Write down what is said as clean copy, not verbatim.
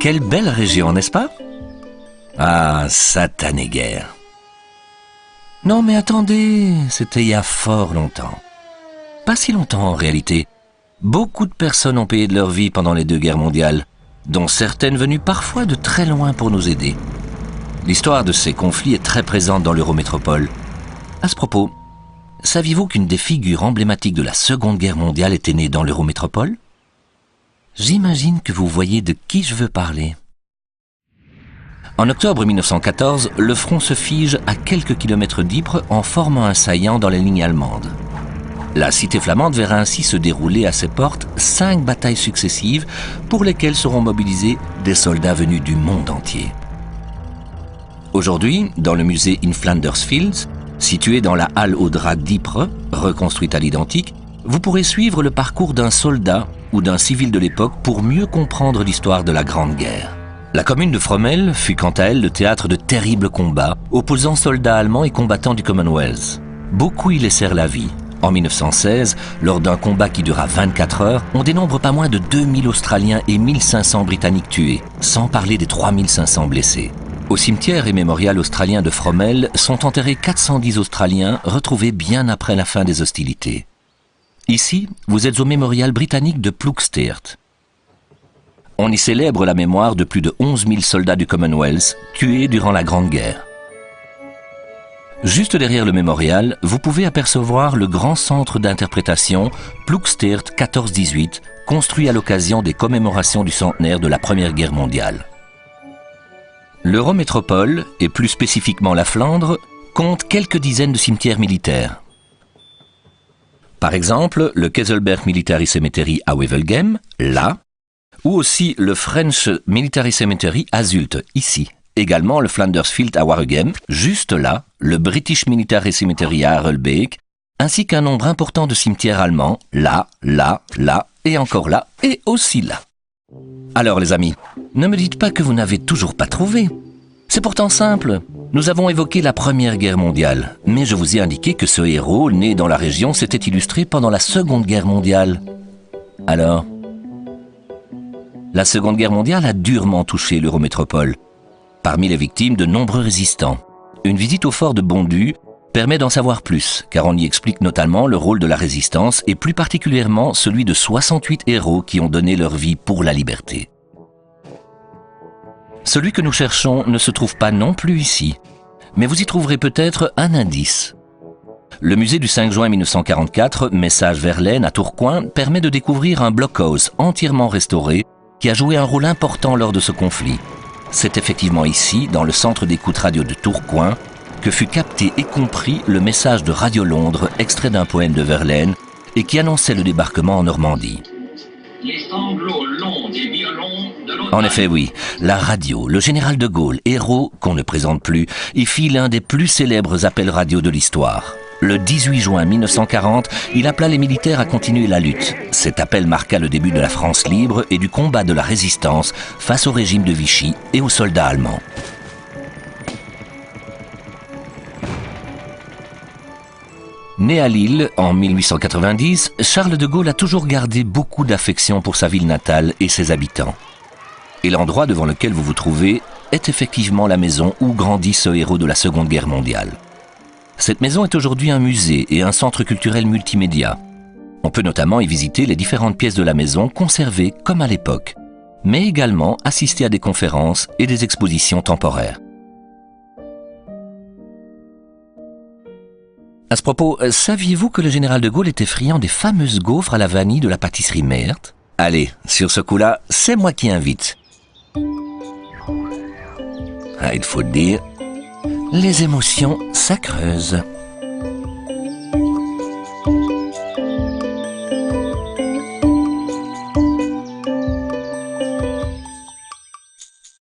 Quelle belle région, n'est-ce pas? Ah, satanée guerre. Non mais attendez, c'était il y a fort longtemps. Pas si longtemps en réalité. Beaucoup de personnes ont payé de leur vie pendant les 2 guerres mondiales, dont certaines venues parfois de très loin pour nous aider. L'histoire de ces conflits est très présente dans l'Eurométropole. À ce propos, saviez-vous qu'une des figures emblématiques de la Seconde Guerre mondiale était née dans l'Eurométropole? J'imagine que vous voyez de qui je veux parler. En octobre 1914, le front se fige à quelques kilomètres d'Ypres en formant un saillant dans les lignes allemandes. La cité flamande verra ainsi se dérouler à ses portes 5 batailles successives pour lesquelles seront mobilisés des soldats venus du monde entier. Aujourd'hui, dans le musée In Flanders Fields, situé dans la halle aux draps d'Ypres, reconstruite à l'identique, vous pourrez suivre le parcours d'un soldat ou d'un civil de l'époque pour mieux comprendre l'histoire de la Grande Guerre. La commune de Fromelles fut quant à elle le théâtre de terribles combats opposant soldats allemands et combattants du Commonwealth. Beaucoup y laissèrent la vie. En 1916, lors d'un combat qui dura 24 heures, on dénombre pas moins de 2000 Australiens et 1500 Britanniques tués, sans parler des 3500 blessés. Au cimetière et mémorial australien de Fromelles sont enterrés 410 Australiens retrouvés bien après la fin des hostilités. Ici, vous êtes au mémorial britannique de Ploegsteert. On y célèbre la mémoire de plus de 11 000 soldats du Commonwealth tués durant la Grande Guerre. Juste derrière le mémorial, vous pouvez apercevoir le grand centre d'interprétation Ploegsteert 14-18, construit à l'occasion des commémorations du centenaire de la Première Guerre mondiale. L'Eurométropole, et plus spécifiquement la Flandre, compte quelques dizaines de cimetières militaires. Par exemple, le Keizelberg Military Cemetery à Wevelgem, là, ou aussi le French Military Cemetery à Zulte, ici. Également le Flanders Field à Waregem, juste là, le British Military Cemetery à Harelbeek, ainsi qu'un nombre important de cimetières allemands, là, là, là, et encore là, et aussi là. Alors les amis, ne me dites pas que vous n'avez toujours pas trouvé. C'est pourtant simple. Nous avons évoqué la Première Guerre mondiale, mais je vous ai indiqué que ce héros, né dans la région, s'était illustré pendant la Seconde Guerre mondiale. Alors, la Seconde Guerre mondiale a durement touché l'Eurométropole. Parmi les victimes, de nombreux résistants. Une visite au fort de Bondu permet d'en savoir plus, car on y explique notamment le rôle de la résistance et plus particulièrement celui de 68 héros qui ont donné leur vie pour la liberté. Celui que nous cherchons ne se trouve pas non plus ici, mais vous y trouverez peut-être un indice. Le musée du 5 juin 1944, Message Verlaine à Tourcoing, permet de découvrir un blockhouse entièrement restauré qui a joué un rôle important lors de ce conflit. C'est effectivement ici, dans le centre d'écoute radio de Tourcoing, que fut capté et compris le message de Radio Londres, extrait d'un poème de Verlaine, et qui annonçait le débarquement en Normandie. Les sanglots longs des violons de l'automne. En effet, oui, la radio, le général de Gaulle, héros qu'on ne présente plus, y fit l'un des plus célèbres appels radio de l'histoire. Le 18 juin 1940, il appela les militaires à continuer la lutte. Cet appel marqua le début de la France libre et du combat de la résistance face au régime de Vichy et aux soldats allemands. Né à Lille en 1890, Charles de Gaulle a toujours gardé beaucoup d'affection pour sa ville natale et ses habitants. Et l'endroit devant lequel vous vous trouvez est effectivement la maison où grandit ce héros de la Seconde Guerre mondiale. Cette maison est aujourd'hui un musée et un centre culturel multimédia. On peut notamment y visiter les différentes pièces de la maison conservées comme à l'époque, mais également assister à des conférences et des expositions temporaires. À ce propos, saviez-vous que le général de Gaulle était friand des fameuses gaufres à la vanille de la pâtisserie Meert? Allez, sur ce coup-là, c'est moi qui invite. Ah, il faut le dire, les émotions, ça creuse.